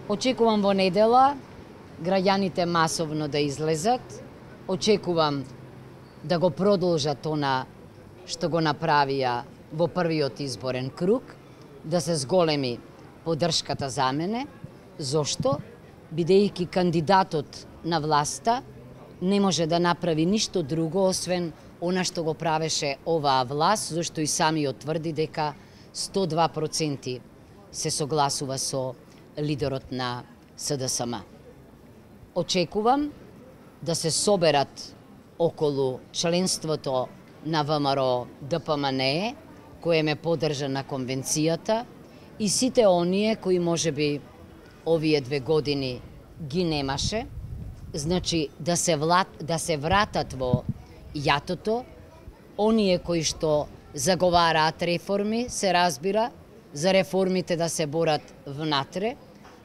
Очекувам во недела граѓаните масовно да излезат. Очекувам да го продолжат она што го направија во првиот изборен круг, да се зголеми поддршката за мене. Зошто? Бидејќи кандидатот на власта не може да направи ништо друго освен она што го правеше оваа власт, зашто и самиот тврди дека 102% се согласува со лидерот на СДСМ. Очекувам да се соберат околу членството на ВМРО ДПМНЕ, кој ме поддржа на конвенцијата, и сите оние кои можеби овие 2 години ги немаше, значи да се вратат во јатото, оние кои што заговараат реформи, се разбира, за реформите да се борат внатре,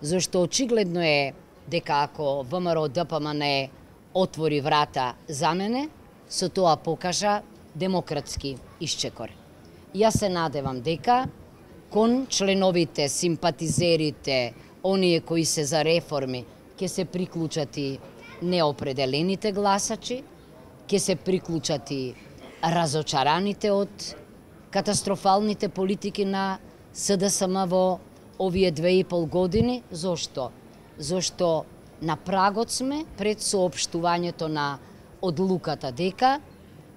зашто очигледно е дека ако ВМРО ДПМНЕ отвори врата за мене, со тоа покажа демократски исчекор. Јас се надевам дека кон членовите, симпатизерите, оние кои се за реформи, ќе се приклучат и неопределените гласачи, ќе се приклучат и разочараните од катастрофалните политики на СДСМ во овие 2,5 години. Зошто? Зошто на прагот сме пред соопштувањето на одлуката дека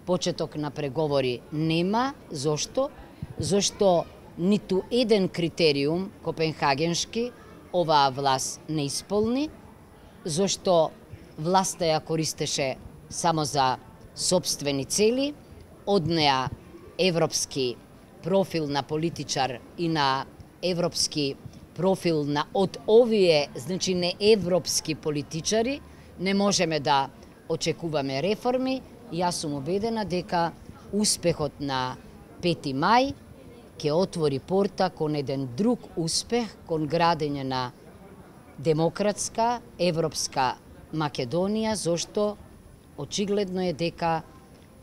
почеток на преговори нема. Зошто? Зошто ниту еден критериум копенхагеншки оваа власт не исполни, зошто власта ја користеше само за сопствени цели, од неа европски профил на политичар и на европски профил на од овие, значи не европски политичари, не можеме да очекуваме реформи. Јас сум убедена дека успехот на 5 мај ќе отвори порта кон еден друг успех, кон градење на демократска, европска Македонија, зашто очигледно е дека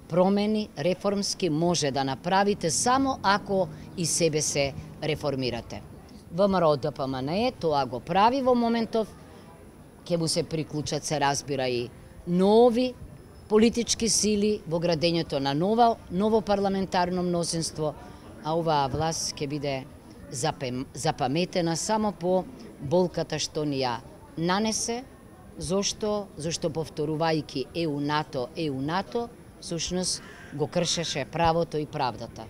промени реформски може да направите само ако и себе се реформирате. ВМРО ДПМНЕ тоа го прави во моментов, ќе му се приклучат, се разбира, и нови политички сили во градењето на ново парламентарно мнозинство, а оваа власт ќе биде запаметена само по болката што ни ја нанесе. Зошто? Зошто повторувајќи ЕУ-НАТО, всушност го кршеше правото и правдата.